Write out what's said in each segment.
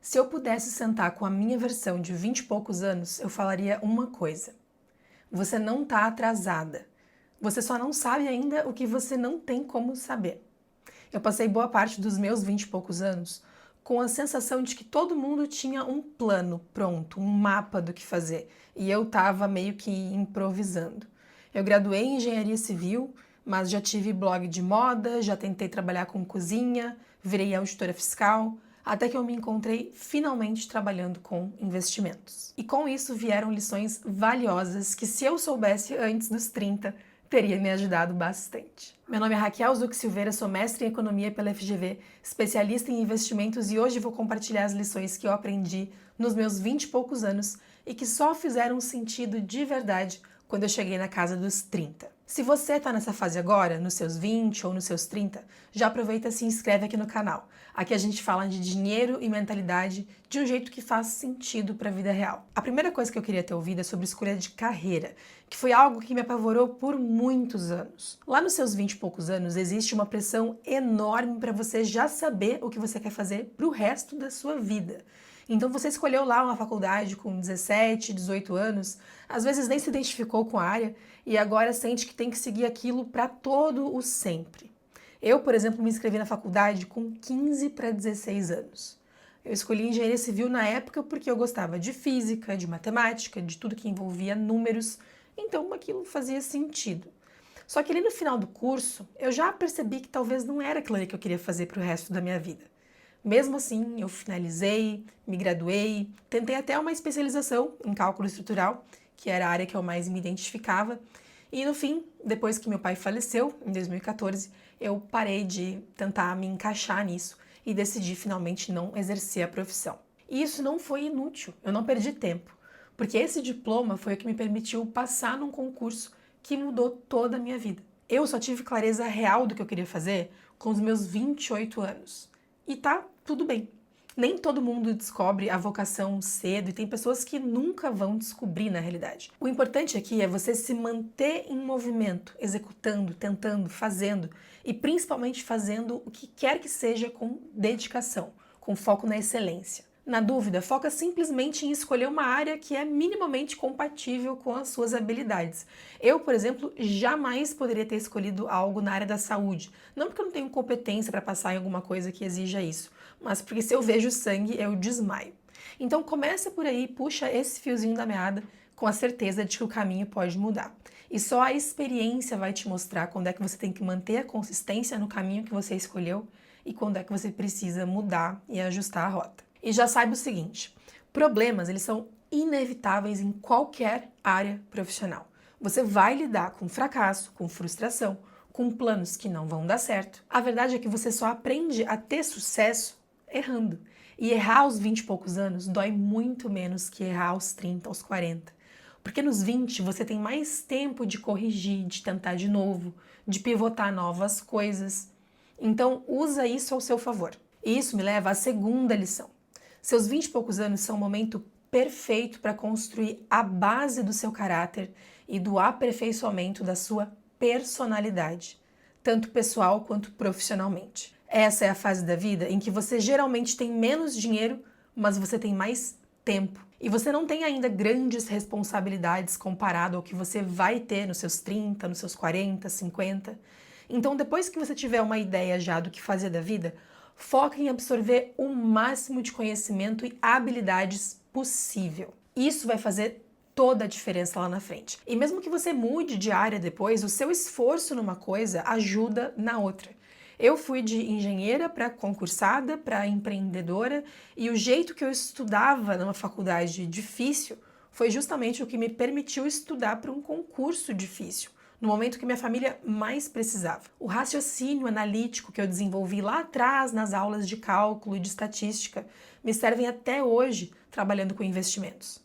Se eu pudesse sentar com a minha versão de 20 e poucos anos, eu falaria uma coisa: você não está atrasada. Você só não sabe ainda o que você não tem como saber. Eu passei boa parte dos meus 20 e poucos anos com a sensação de que todo mundo tinha um plano pronto, um mapa do que fazer, e eu estava meio que improvisando. Eu graduei em engenharia civil, mas já tive blog de moda, já tentei trabalhar com cozinha, virei auditora fiscal, até que eu me encontrei finalmente trabalhando com investimentos. E com isso vieram lições valiosas que, se eu soubesse antes dos 30, teria me ajudado bastante. Meu nome é Raquel Zuc Silveira, sou mestre em economia pela FGV, especialista em investimentos, e hoje vou compartilhar as lições que eu aprendi nos meus 20 e poucos anos e que só fizeram sentido de verdade quando eu cheguei na casa dos 30. Se você está nessa fase agora, nos seus 20 ou nos seus 30, já aproveita e se inscreve aqui no canal. Aqui a gente fala de dinheiro e mentalidade de um jeito que faz sentido para a vida real. A primeira coisa que eu queria ter ouvido é sobre escolha de carreira, que foi algo que me apavorou por muitos anos. Lá nos seus 20 e poucos anos existe uma pressão enorme para você já saber o que você quer fazer para o resto da sua vida. Então você escolheu lá uma faculdade com 17, 18 anos, às vezes nem se identificou com a área e agora sente que tem que seguir aquilo para todo o sempre. Eu, por exemplo, me inscrevi na faculdade com 15 para 16 anos. Eu escolhi engenharia civil na época porque eu gostava de física, de matemática, de tudo que envolvia números, então aquilo fazia sentido. Só que ali no final do curso, eu já percebi que talvez não era aquilo ali que eu queria fazer para o resto da minha vida. Mesmo assim, eu finalizei, me graduei, tentei até uma especialização em cálculo estrutural, que era a área que eu mais me identificava, e no fim, depois que meu pai faleceu, em 2014, eu parei de tentar me encaixar nisso e decidi finalmente não exercer a profissão. E isso não foi inútil, eu não perdi tempo, porque esse diploma foi o que me permitiu passar num concurso que mudou toda a minha vida. Eu só tive clareza real do que eu queria fazer com os meus 28 anos. E tá tudo bem. Nem todo mundo descobre a vocação cedo e tem pessoas que nunca vão descobrir na realidade. O importante aqui é você se manter em movimento, executando, tentando, fazendo e principalmente fazendo o que quer que seja com dedicação, com foco na excelência. Na dúvida, foca simplesmente em escolher uma área que é minimamente compatível com as suas habilidades. Eu, por exemplo, jamais poderia ter escolhido algo na área da saúde. Não porque eu não tenho competência para passar em alguma coisa que exija isso, mas porque se eu vejo sangue, eu desmaio. Então começa por aí, puxa esse fiozinho da meada com a certeza de que o caminho pode mudar. E só a experiência vai te mostrar quando é que você tem que manter a consistência no caminho que você escolheu e quando é que você precisa mudar e ajustar a rota. E já saiba o seguinte, problemas eles são inevitáveis em qualquer área profissional. Você vai lidar com fracasso, com frustração, com planos que não vão dar certo. A verdade é que você só aprende a ter sucesso errando. E errar aos 20 e poucos anos dói muito menos que errar aos 30, aos 40. Porque nos 20 você tem mais tempo de corrigir, de tentar de novo, de pivotar novas coisas. Então usa isso ao seu favor. E isso me leva à segunda lição. Seus 20 e poucos anos são o momento perfeito para construir a base do seu caráter e do aperfeiçoamento da sua personalidade, tanto pessoal quanto profissionalmente. Essa é a fase da vida em que você geralmente tem menos dinheiro, mas você tem mais tempo. E você não tem ainda grandes responsabilidades comparado ao que você vai ter nos seus 30, nos seus 40, 50. Então, depois que você tiver uma ideia já do que fazer da vida, foca em absorver o máximo de conhecimento e habilidades possível. Isso vai fazer toda a diferença lá na frente. E mesmo que você mude de área depois, o seu esforço numa coisa ajuda na outra. Eu fui de engenheira para concursada, para empreendedora, e o jeito que eu estudava numa faculdade difícil foi justamente o que me permitiu estudar para um concurso difícil, no momento que minha família mais precisava. O raciocínio analítico que eu desenvolvi lá atrás nas aulas de cálculo e de estatística me servem até hoje trabalhando com investimentos.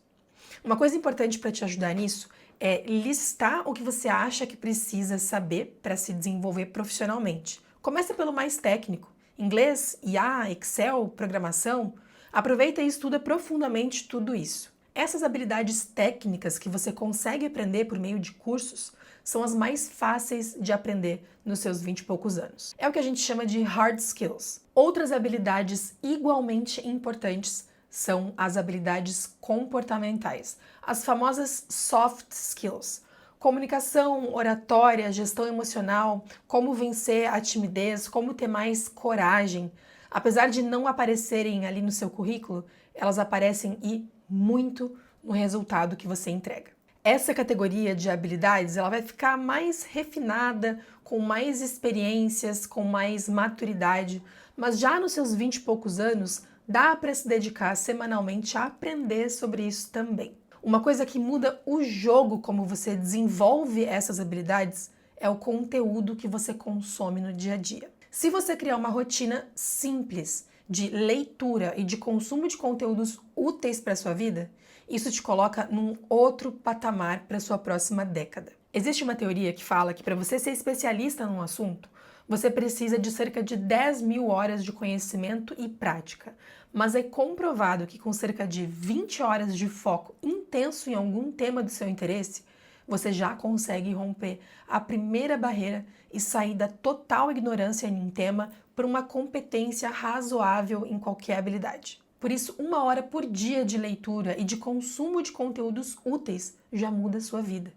Uma coisa importante para te ajudar nisso é listar o que você acha que precisa saber para se desenvolver profissionalmente. Começa pelo mais técnico. Inglês, IA, Excel, programação. Aproveita e estuda profundamente tudo isso. Essas habilidades técnicas que você consegue aprender por meio de cursos são as mais fáceis de aprender nos seus 20 e poucos anos. É o que a gente chama de hard skills. Outras habilidades igualmente importantes são as habilidades comportamentais, as famosas soft skills. Comunicação, oratória, gestão emocional, como vencer a timidez, como ter mais coragem. Apesar de não aparecerem ali no seu currículo, elas aparecem e muito no resultado que você entrega. Essa categoria de habilidades, ela vai ficar mais refinada, com mais experiências, com mais maturidade, mas já nos seus 20 e poucos anos, dá para se dedicar semanalmente a aprender sobre isso também. Uma coisa que muda o jogo como você desenvolve essas habilidades é o conteúdo que você consome no dia a dia. Se você criar uma rotina simples de leitura e de consumo de conteúdos úteis para a sua vida, isso te coloca num outro patamar para a sua próxima década. Existe uma teoria que fala que para você ser especialista num assunto, você precisa de cerca de 10.000 horas de conhecimento e prática. Mas é comprovado que com cerca de 20 horas de foco intenso em algum tema do seu interesse, você já consegue romper a primeira barreira e sair da total ignorância em um tema para uma competência razoável em qualquer habilidade. Por isso, 1 hora por dia de leitura e de consumo de conteúdos úteis já muda a sua vida.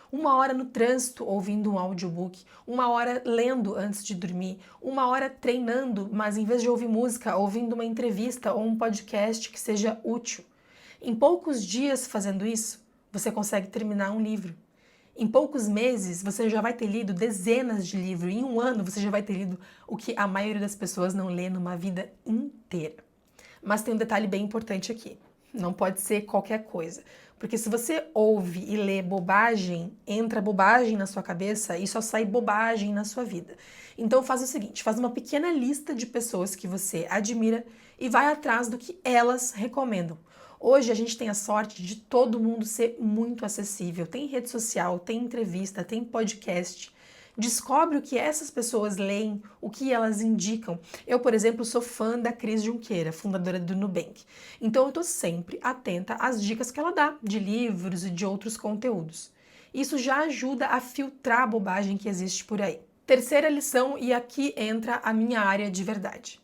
1 hora no trânsito ouvindo um audiobook, 1 hora lendo antes de dormir, 1 hora treinando, mas em vez de ouvir música, ouvindo uma entrevista ou um podcast que seja útil. Em poucos dias fazendo isso, você consegue terminar um livro. Em poucos meses, você já vai ter lido dezenas de livros. Em 1 ano, você já vai ter lido o que a maioria das pessoas não lê numa vida inteira. Mas tem um detalhe bem importante aqui. Não pode ser qualquer coisa. Porque se você ouve e lê bobagem, entra bobagem na sua cabeça e só sai bobagem na sua vida. Então faz o seguinte, faz uma pequena lista de pessoas que você admira e vai atrás do que elas recomendam. Hoje a gente tem a sorte de todo mundo ser muito acessível. Tem rede social, tem entrevista, tem podcast. Descobre o que essas pessoas leem, o que elas indicam. Eu, por exemplo, sou fã da Cris Junqueira, fundadora do Nubank. Então eu estou sempre atenta às dicas que ela dá de livros e de outros conteúdos. Isso já ajuda a filtrar a bobagem que existe por aí. Terceira lição, e aqui entra a minha área de verdade.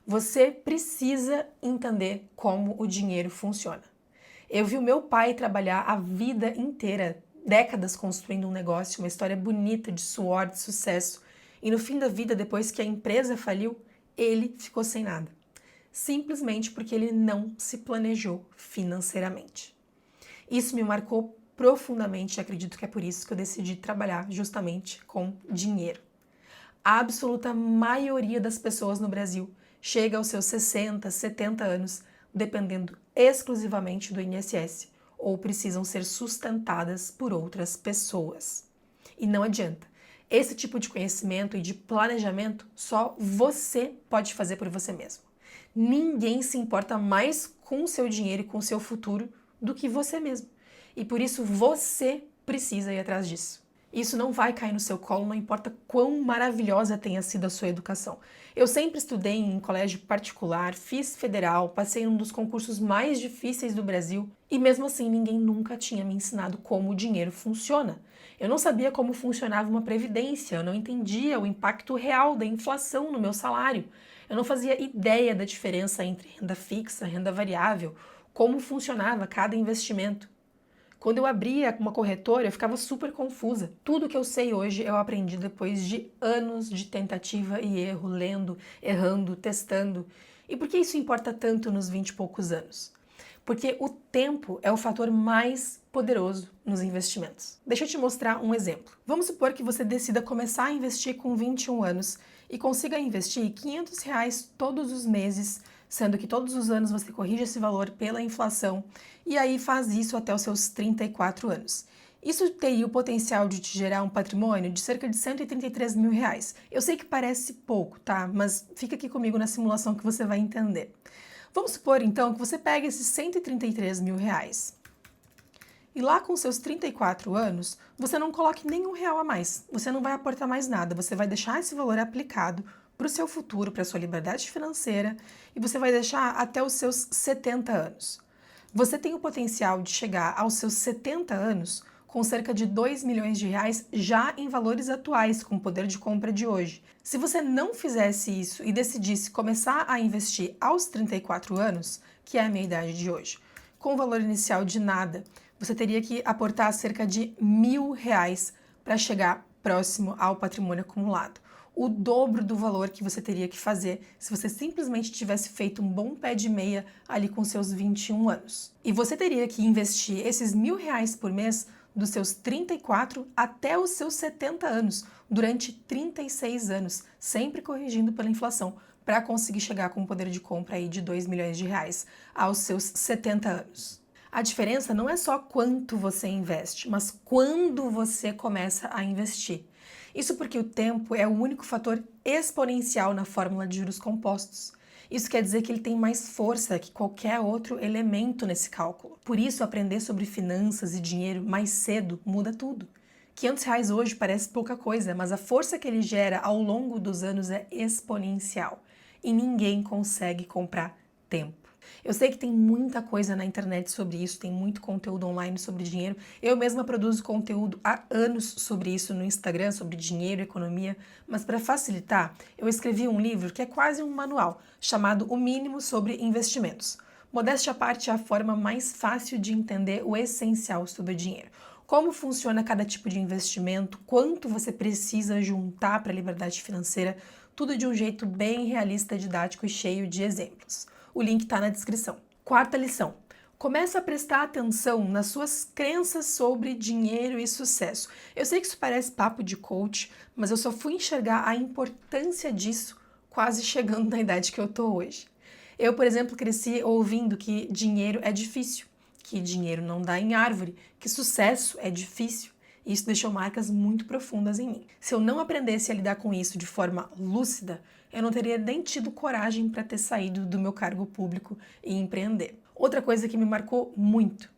Você precisa entender como o dinheiro funciona. Eu vi o meu pai trabalhar a vida inteira, décadas construindo um negócio, uma história bonita de suor, de sucesso, e no fim da vida, depois que a empresa faliu, ele ficou sem nada. Simplesmente porque ele não se planejou financeiramente. Isso me marcou profundamente e acredito que é por isso que eu decidi trabalhar justamente com dinheiro. A absoluta maioria das pessoas no Brasil chega aos seus 60, 70 anos dependendo exclusivamente do INSS ou precisam ser sustentadas por outras pessoas. E não adianta. Esse tipo de conhecimento e de planejamento só você pode fazer por você mesmo. Ninguém se importa mais com o seu dinheiro e com o seu futuro do que você mesmo. E por isso você precisa ir atrás disso. Isso não vai cair no seu colo, não importa quão maravilhosa tenha sido a sua educação. Eu sempre estudei em colégio particular, fiz federal, passei em um dos concursos mais difíceis do Brasil e mesmo assim ninguém nunca tinha me ensinado como o dinheiro funciona. Eu não sabia como funcionava uma previdência, eu não entendia o impacto real da inflação no meu salário. Eu não fazia ideia da diferença entre renda fixa, renda variável, como funcionava cada investimento. Quando eu abria uma corretora, eu ficava super confusa. Tudo que eu sei hoje eu aprendi depois de anos de tentativa e erro, lendo, errando, testando. E por que isso importa tanto nos 20 e poucos anos? Porque o tempo é o fator mais poderoso nos investimentos. Deixa eu te mostrar um exemplo. Vamos supor que você decida começar a investir com 21 anos e consiga investir R$500 todos os meses, sendo que todos os anos você corrige esse valor pela inflação e aí faz isso até os seus 34 anos. Isso teria o potencial de te gerar um patrimônio de cerca de R$133 mil. Eu sei que parece pouco, tá? Mas fica aqui comigo na simulação que você vai entender. Vamos supor, então, que você pega esses R$133 mil e lá com seus 34 anos, você não coloque nenhum real a mais. Você não vai aportar mais nada. Você vai deixar esse valor aplicado para o seu futuro, para a sua liberdade financeira e você vai deixar até os seus 70 anos. Você tem o potencial de chegar aos seus 70 anos com cerca de 2 milhões de reais já em valores atuais, com o poder de compra de hoje. Se você não fizesse isso e decidisse começar a investir aos 34 anos, que é a minha idade de hoje, com o valor inicial de nada, você teria que aportar cerca de R$ 1.000 para chegar próximo ao patrimônio acumulado. O dobro do valor que você teria que fazer se você simplesmente tivesse feito um bom pé de meia ali com seus 21 anos. E você teria que investir esses R$ 1.000 por mês dos seus 34 até os seus 70 anos, durante 36 anos, sempre corrigindo pela inflação, para conseguir chegar com um poder de compra aí de 2 milhões de reais aos seus 70 anos. A diferença não é só quanto você investe, mas quando você começa a investir. Isso porque o tempo é o único fator exponencial na fórmula de juros compostos. Isso quer dizer que ele tem mais força que qualquer outro elemento nesse cálculo. Por isso, aprender sobre finanças e dinheiro mais cedo muda tudo. R$ 500 hoje parece pouca coisa, mas a força que ele gera ao longo dos anos é exponencial. E ninguém consegue comprar tempo. Eu sei que tem muita coisa na internet sobre isso, tem muito conteúdo online sobre dinheiro. Eu mesma produzo conteúdo há anos sobre isso no Instagram, sobre dinheiro e economia, mas para facilitar, eu escrevi um livro que é quase um manual, chamado O Mínimo sobre Investimentos. Modéstia à parte, é a forma mais fácil de entender o essencial sobre dinheiro. Como funciona cada tipo de investimento, quanto você precisa juntar para a liberdade financeira, tudo de um jeito bem realista, didático e cheio de exemplos. O link está na descrição. Quarta lição. Começa a prestar atenção nas suas crenças sobre dinheiro e sucesso. Eu sei que isso parece papo de coach, mas eu só fui enxergar a importância disso quase chegando na idade que eu tô hoje. Eu, por exemplo, cresci ouvindo que dinheiro é difícil, que dinheiro não dá em árvore, que sucesso é difícil. E isso deixou marcas muito profundas em mim. Se eu não aprendesse a lidar com isso de forma lúcida, eu não teria nem tido coragem para ter saído do meu cargo público e empreender. Outra coisa que me marcou muito,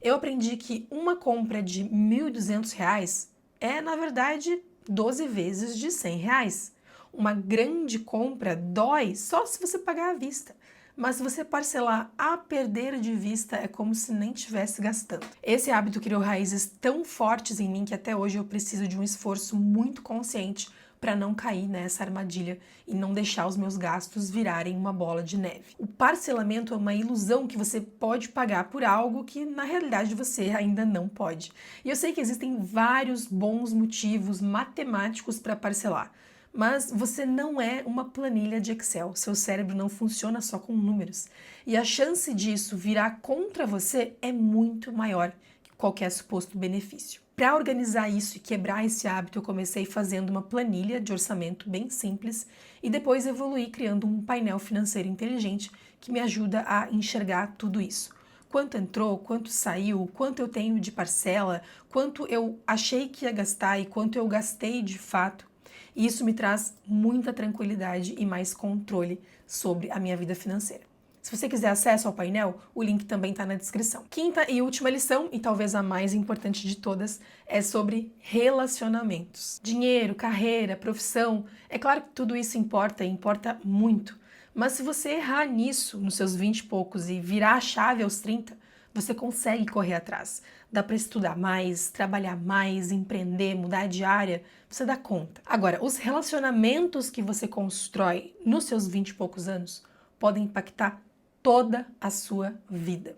eu aprendi que uma compra de R$ 1.200 é, na verdade, 12 vezes de R$ 100. Uma grande compra dói só se você pagar à vista. Mas se você parcelar a perder de vista, é como se nem estivesse gastando. Esse hábito criou raízes tão fortes em mim que até hoje eu preciso de um esforço muito consciente para não cair nessa armadilha e não deixar os meus gastos virarem uma bola de neve. O parcelamento é uma ilusão que você pode pagar por algo que na realidade você ainda não pode. E eu sei que existem vários bons motivos matemáticos para parcelar. Mas você não é uma planilha de Excel, seu cérebro não funciona só com números. E a chance disso virar contra você é muito maior que qualquer suposto benefício. Para organizar isso e quebrar esse hábito, eu comecei fazendo uma planilha de orçamento bem simples e depois evoluí criando um painel financeiro inteligente que me ajuda a enxergar tudo isso. Quanto entrou, quanto saiu, quanto eu tenho de parcela, quanto eu achei que ia gastar e quanto eu gastei de fato. E isso me traz muita tranquilidade e mais controle sobre a minha vida financeira. Se você quiser acesso ao painel, o link também está na descrição. Quinta e última lição, e talvez a mais importante de todas, é sobre relacionamentos. Dinheiro, carreira, profissão, é claro que tudo isso importa e importa muito. Mas se você errar nisso nos seus 20 e poucos e virar a chave aos 30, você consegue correr atrás. Dá para estudar mais, trabalhar mais, empreender, mudar de área, você dá conta. Agora, os relacionamentos que você constrói nos seus 20 e poucos anos podem impactar toda a sua vida.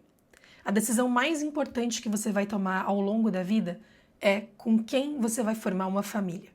A decisão mais importante que você vai tomar ao longo da vida é com quem você vai formar uma família.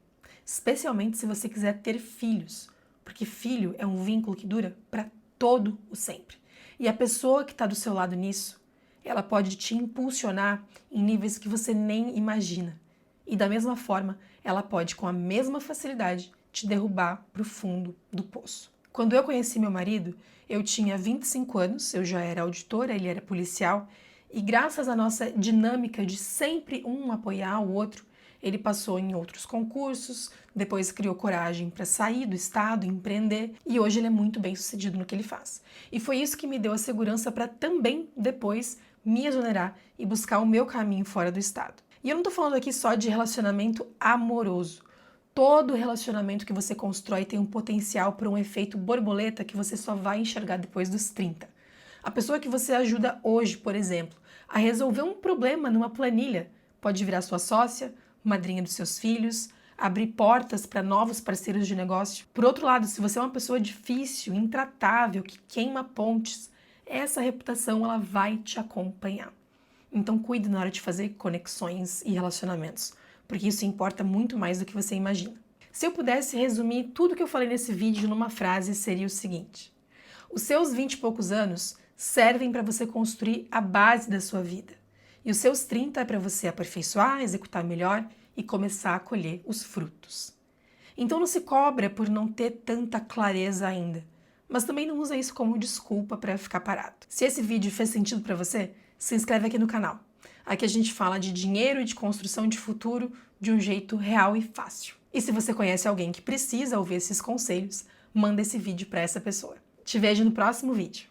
Especialmente se você quiser ter filhos, porque filho é um vínculo que dura para todo o sempre. E a pessoa que está do seu lado nisso, ela pode te impulsionar em níveis que você nem imagina. E da mesma forma, ela pode, com a mesma facilidade, te derrubar para o fundo do poço. Quando eu conheci meu marido, eu tinha 25 anos, eu já era auditora, ele era policial, e graças à nossa dinâmica de sempre um apoiar o outro, ele passou em outros concursos, depois criou coragem para sair do estado, empreender, e hoje ele é muito bem sucedido no que ele faz. E foi isso que me deu a segurança para também depois me exonerar e buscar o meu caminho fora do estado. E eu não estou falando aqui só de relacionamento amoroso. Todo relacionamento que você constrói tem um potencial para um efeito borboleta que você só vai enxergar depois dos 30. A pessoa que você ajuda hoje, por exemplo, a resolver um problema numa planilha, pode virar sua sócia, madrinha dos seus filhos, abrir portas para novos parceiros de negócio. Por outro lado, se você é uma pessoa difícil, intratável, que queima pontes, essa reputação ela vai te acompanhar. Então cuide na hora de fazer conexões e relacionamentos, porque isso importa muito mais do que você imagina. Se eu pudesse resumir tudo que eu falei nesse vídeo numa frase, seria o seguinte: os seus 20 e poucos anos servem para você construir a base da sua vida. E os seus 30 é para você aperfeiçoar, executar melhor e começar a colher os frutos. Então não se cobra por não ter tanta clareza ainda, mas também não usa isso como desculpa para ficar parado. Se esse vídeo fez sentido para você, se inscreve aqui no canal. Aqui a gente fala de dinheiro e de construção de futuro de um jeito real e fácil. E se você conhece alguém que precisa ouvir esses conselhos, manda esse vídeo para essa pessoa. Te vejo no próximo vídeo.